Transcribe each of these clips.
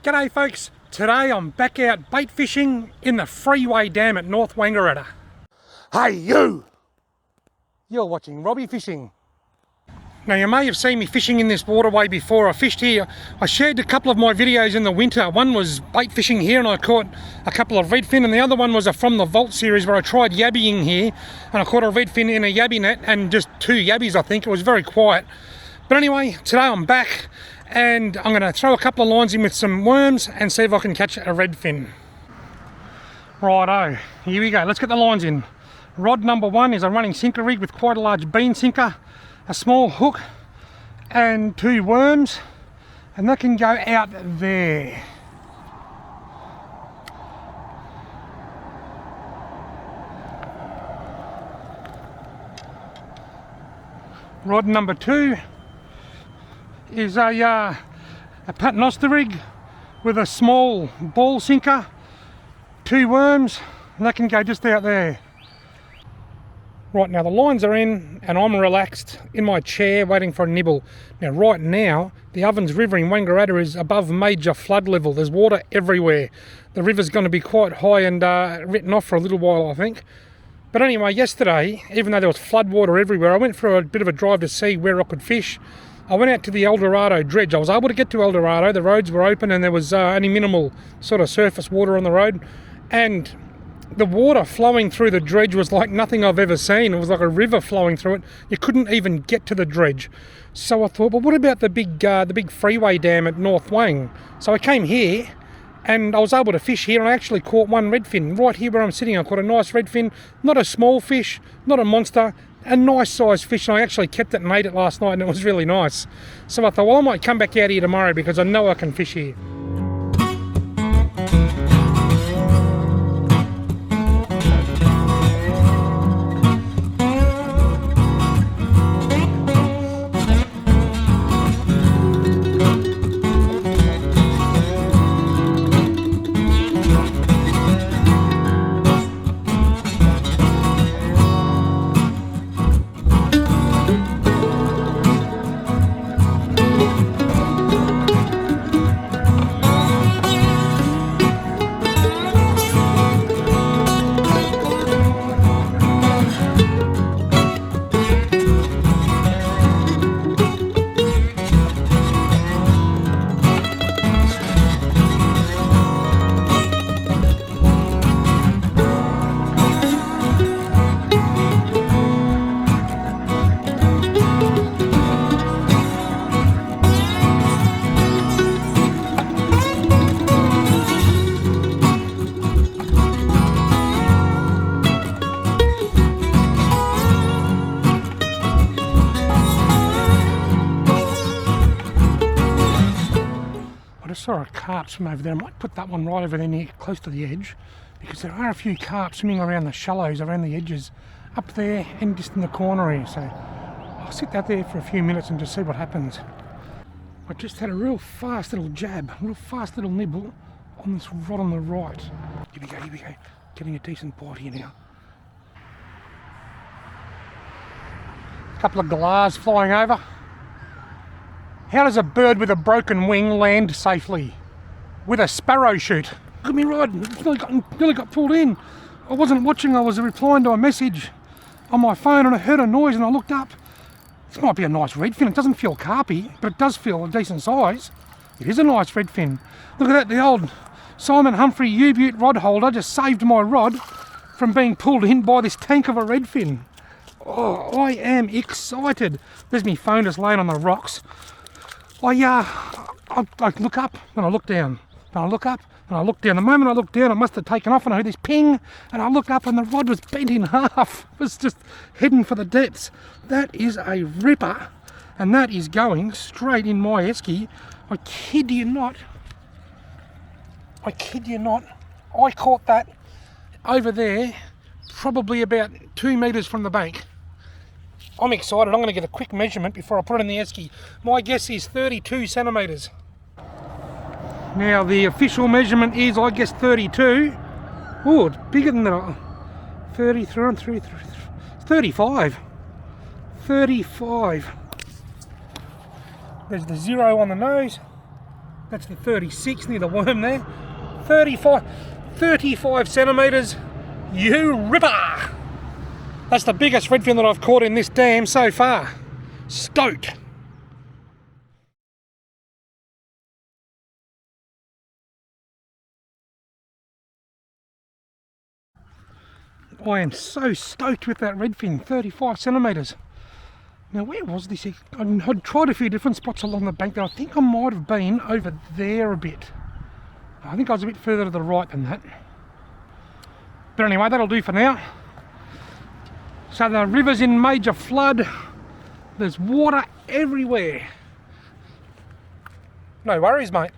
G'day folks, today I'm back out bait fishing in the Freeway Dam at North Wangaratta. Hey you! You're watching Robbie Fishing. Now you may have seen me fishing in this waterway before. I fished here. I shared a couple of my videos in the winter. One was bait fishing here and I caught a couple of redfin, and the other one was a From the Vault series where I tried yabbying here and I caught a redfin in a yabby net and just 2 yabbies I think. It was very quiet. But anyway, today I'm back and I'm going to throw a couple of lines in with some worms and see if I can catch a redfin. Righto, here we go. Let's get the lines in. Rod number 1 is a running sinker rig with quite a large bean sinker, a small hook and 2 worms, and that can go out there. Rod number 2 is a paternoster rig with a small ball sinker, 2 worms, and that can go just out there. Right, now the lines are in and I'm relaxed in my chair waiting for a nibble. Now right now the Ovens River in Wangaratta is above major flood level. There's water everywhere. The river's going to be quite high and written off for a little while I think. But anyway, yesterday, even though there was flood water everywhere, I went for a bit of a drive to see where I could fish. I went out to the Eldorado dredge. I was able to get to Eldorado. The roads were open and there was only minimal sort of surface water on the road. And the water flowing through the dredge was like nothing I've ever seen. It was like a river flowing through it. You couldn't even get to the dredge. So I thought, well, what about the big Freeway Dam at North Wang? So I came here and I was able to fish here and I actually caught one redfin. Right here where I'm sitting, I caught a nice redfin. Not a small fish, not a monster. A nice sized fish, and I actually kept it and ate it last night and it was really nice. So I thought, well, I might come back out here tomorrow because I know I can fish here. I just saw a carp swim over there. I might put that one right over there near, close to the edge, because there are a few carp swimming around the shallows, around the edges, up there and just in the corner here. So I'll sit out there for a few minutes and just see what happens. I just had a real fast little jab, a real fast little nibble on this rod on the right. Here we go, getting a decent bite here now. A couple of galahs flying over. How does a bird with a broken wing land safely? With a sparrow chute. Look at me rod, nearly got pulled in. I wasn't watching, I was replying to a message on my phone and I heard a noise and I looked up. This might be a nice redfin. It doesn't feel carpy, but it does feel a decent size. It is a nice redfin. Look at that, the old Simon Humphrey U-Butte rod holder just saved my rod from being pulled in by this tank of a redfin. Oh, I am excited. There's my phone just laying on the rocks. I look up and I look down, and I look up and I look down. The moment I looked down, it must have taken off and I heard this ping, and I looked up and the rod was bent in half. It was just heading for the depths. That is a ripper, and that is going straight in my esky. I kid you not. I caught that over there, probably about 2 meters from the bank. I'm excited. I'm going to get a quick measurement before I put it in the esky. My guess is 32 centimetres. Now the official measurement is, I guess, 32. Oh, it's bigger than that. 33, 35. 35. There's the 0 on the nose. That's the 36 near the worm there. 35 centimetres. You ripper! That's the biggest redfin that I've caught in this dam so far. Stoked. I am so stoked with that redfin, 35 centimetres. Now where was this? I'd tried a few different spots along the bank there. I think I might have been over there a bit. I think I was a bit further to the right than that. But anyway, that'll do for now. So the river's in major flood. There's water everywhere. No worries, mate.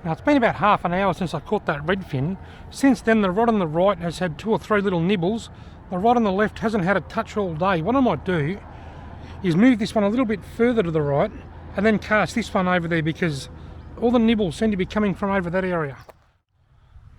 Now it's been about half an hour since I caught that redfin. Since then the rod on the right has had 2 or 3 little nibbles. The rod on the left hasn't had a touch all day. What I might do is move this one a little bit further to the right and then cast this one over there, because all the nibbles seem to be coming from over that area.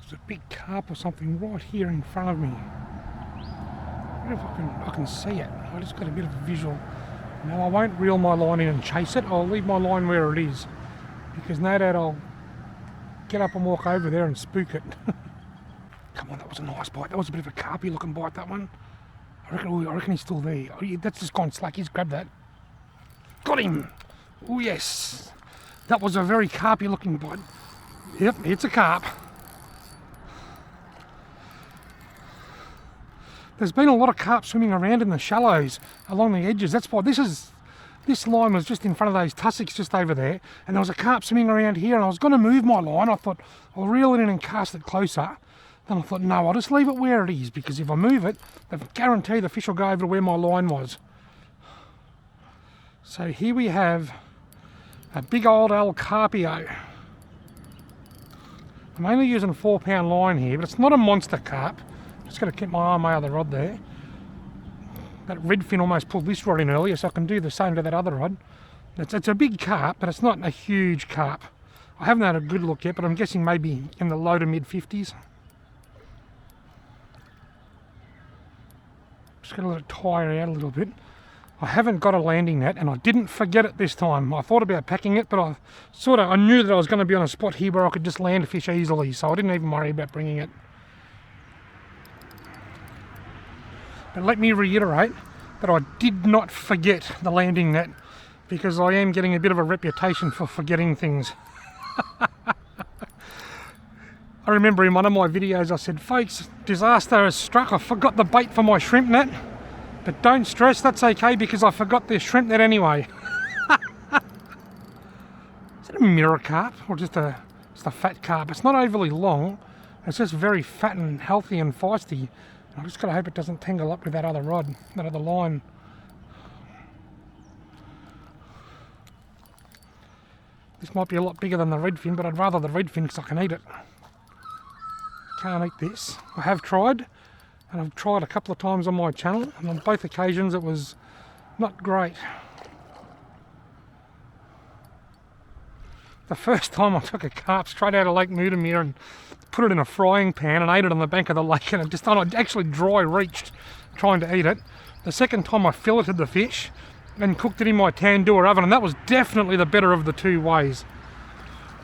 There's a big carp or something right here in front of me. I wonder if I can see it. I just got a bit of a visual. No, I won't reel my line in and chase it. I'll leave my line where it is, because no doubt I'll get up and walk over there and spook it. Come on, that was a nice bite. That was a bit of a carpy looking bite, that one. I reckon he's still there. Oh, yeah, that's just gone slack. He's grabbed that. Got him. Oh yes. That was a very carpy looking bite. Yep, it's a carp. There's been a lot of carp swimming around in the shallows along the edges. That's why this line was just in front of those tussocks just over there, and there was a carp swimming around here, and I was going to move my line. I thought I'll reel it in and cast it closer. Then I thought, no, I'll just leave it where it is, because if I move it, I guarantee the fish will go over to where my line was. So here we have a big old El Carpio. I'm only using a 4-pound line here, but it's not a monster carp. Just got to keep my arm out of the rod there. That redfin almost pulled this rod in earlier, so I can do the same to that other rod. It's a big carp, but it's not a huge carp. I haven't had a good look yet, but I'm guessing maybe in the low to mid 50s. Just got to let it tire out a little bit. I haven't got a landing net, and I didn't forget it this time. I thought about packing it, but I knew that I was going to be on a spot here where I could just land a fish easily, so I didn't even worry about bringing it. But let me reiterate that I did not forget the landing net, because I am getting a bit of a reputation for forgetting things. I remember in one of my videos I said, folks, disaster has struck. I forgot the bait for my shrimp net. But don't stress, that's okay, because I forgot the shrimp net anyway. Is that a mirror carp or just a fat carp? It's not overly long. It's just very fat and healthy and feisty. I just gotta hope it doesn't tangle up with that other rod, that other line. This might be a lot bigger than the redfin, but I'd rather the redfin because I can eat it. Can't eat this. I have tried, and I've tried a couple of times on my channel, and on both occasions it was not great. The first time I took a carp straight out of Lake Mudamere and put it in a frying pan and ate it on the bank of the lake, and it actually dry reached trying to eat it. The second time I filleted the fish and cooked it in my tandoor oven, and that was definitely the better of the two ways.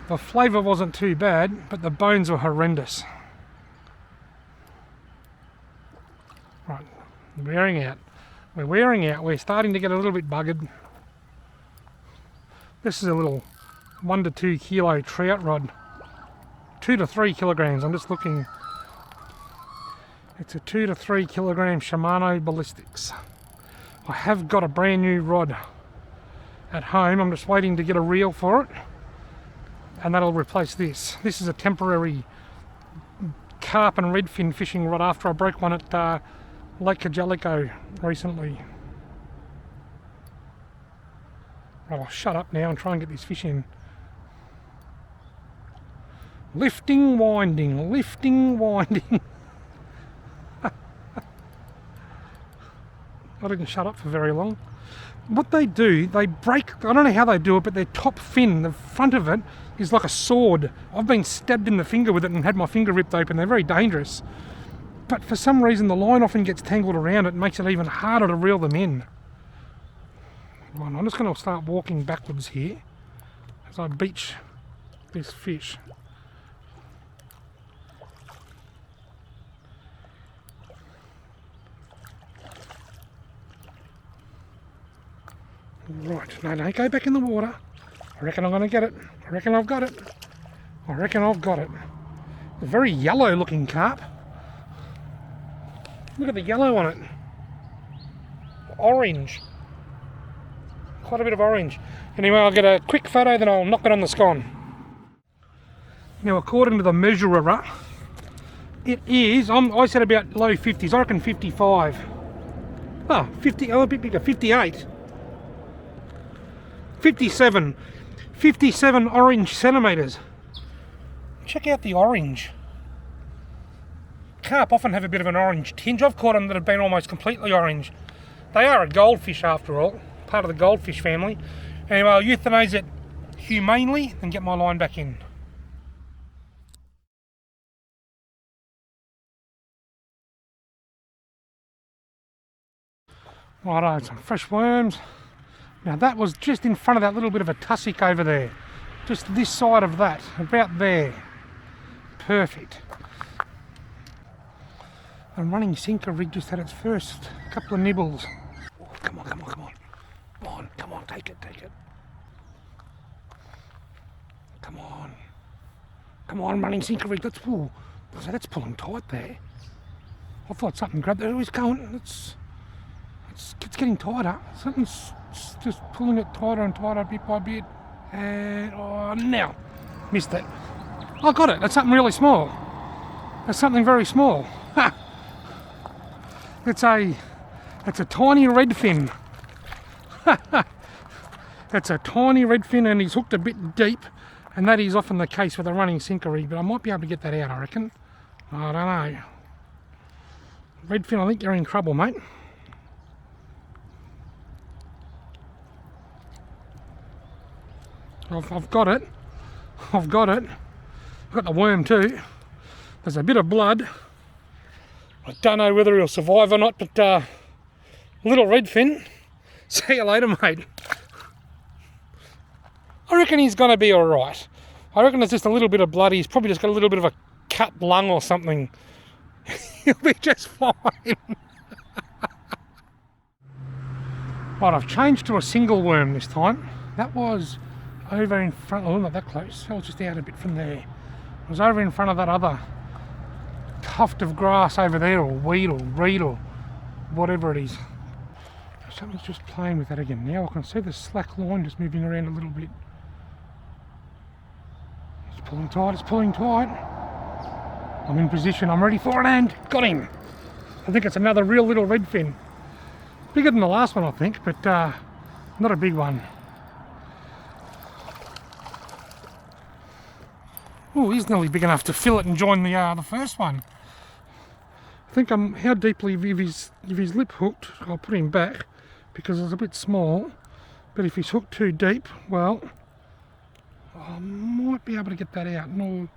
The flavour wasn't too bad, but the bones were horrendous. Right, we're wearing out. We're wearing out. We're starting to get a little bit buggered. This is a little 1 to 2 kilo trout rod. 2 to 3 kilograms. I'm just looking. It's a 2 to 3 kilogram Shimano Ballistics. I have got a brand new rod at home. I'm just waiting to get a reel for it, and that'll replace this. This is a temporary carp and redfin fishing rod after I broke one at Lake Kajalico recently. Right, I'll shut up now and try and get this fish in. Lifting, winding, lifting, winding. I didn't shut up for very long. What they do, they break, I don't know how they do it, but their top fin, the front of it, is like a sword. I've been stabbed in the finger with it and had my finger ripped open. They're very dangerous. But for some reason the line often gets tangled around it and makes it even harder to reel them in. Right, I'm just going to start walking backwards here. as I beach this fish. Right, no, go back in the water. I reckon I'm going to get it. I reckon I've got it. I reckon I've got it. A very yellow looking carp. Look at the yellow on it. Orange. Quite a bit of orange. Anyway, I'll get a quick photo, then I'll knock it on the scone. Now, according to the measurer, it is, I said about low 50s, I reckon 55. Oh, 50, oh, a bit bigger, 58. 57 orange centimetres. Check out the orange. Carp often have a bit of an orange tinge. I've caught them that have been almost completely orange. They are a goldfish after all, part of the goldfish family. Anyway, I'll euthanize it humanely and get my line back in. Righto, some fresh worms. Now that was just in front of that little bit of a tussock over there. Just this side of that, about there. Perfect. A running sinker rig just had its first couple of nibbles. Oh, come on. Come on, take it. Come on, running sinker rig. That's pulling tight there. I thought something grabbed there. It's going. It's getting tighter. Something's just pulling it tighter and tighter bit by bit. And now missed it. I got it. That's something really small. That's something very small. Ha! It's a tiny redfin. It's a tiny redfin, and he's hooked a bit deep, and that is often the case with a running sinker rig, but I might be able to get that out, I reckon. I don't know. Redfin, I think you're in trouble, mate. I've got it. I've got the worm too. There's a bit of blood. I don't know whether he'll survive or not, but little redfin. See you later, mate. I reckon he's going to be alright. I reckon there's just a little bit of blood. He's probably just got a little bit of a cut lung or something. He'll be just fine. Right, I've changed to a single worm this time. That was over in front, oh, not that close. That was just out a bit from there. It was over in front of that other tuft of grass over there, or weed, or reed, or whatever it is. Something's just playing with that again. Now I can see the slack line just moving around a little bit. It's pulling tight. I'm in position, I'm ready for it, and got him. I think it's another real little redfin. Bigger than the last one, I think, but not a big one. Oh, he's nearly big enough to fill it and join the first one. I think how deeply, if his lip hooked, I'll put him back because it's a bit small. But if he's hooked too deep, well, I might be able to get that out. No,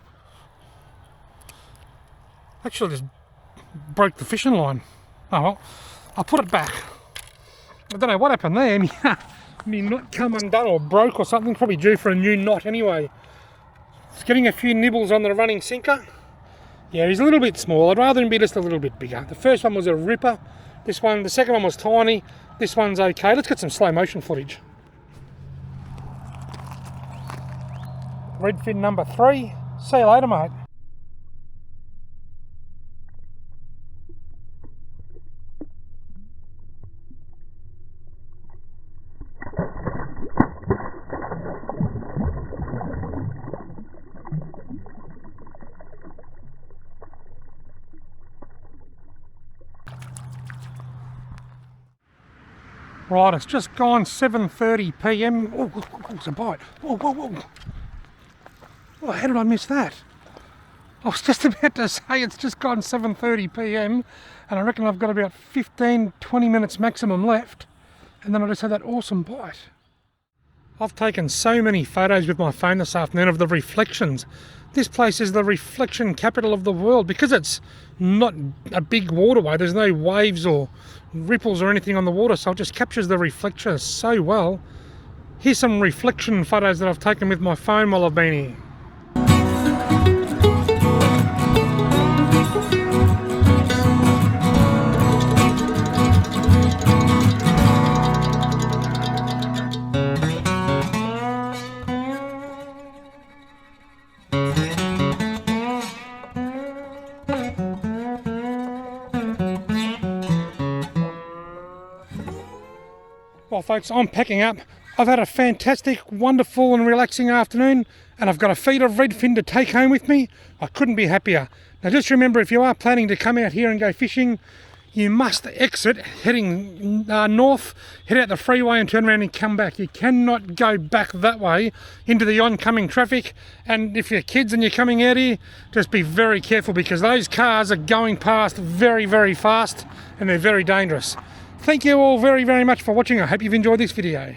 actually, just broke the fishing line. Oh well, I'll put it back. I don't know what happened there. Me knot come undone or broke or something. Probably due for a new knot anyway. It's getting a few nibbles on the running sinker. Yeah, he's a little bit small. I'd rather him be just a little bit bigger. The first one was a ripper. The second one was tiny. This one's okay. Let's get some slow motion footage. Redfin number 3. See you later, mate. Right, it's just gone 7:30 PM. Oh, it's a bite. Whoa. Oh, how did I miss that? I was just about to say it's just gone 7:30 PM and I reckon I've got about 15-20 minutes maximum left, and then I just had that awesome bite. I've taken so many photos with my phone this afternoon of the reflections. This place is the reflection capital of the world because it's not a big waterway. There's no waves or ripples or anything on the water, so it just captures the reflections so well. Here's some reflection photos that I've taken with my phone while I've been here. Well folks, I'm packing up. I've had a fantastic, wonderful and relaxing afternoon, and I've got a feed of redfin to take home with me. I couldn't be happier. Now just remember, if you are planning to come out here and go fishing, you must exit heading north, head out the freeway and turn around and come back. You cannot go back that way into the oncoming traffic, and if you're kids and you're coming out here, just be very careful because those cars are going past very, very fast and they're very dangerous. Thank you all very, very much for watching. I hope you've enjoyed this video.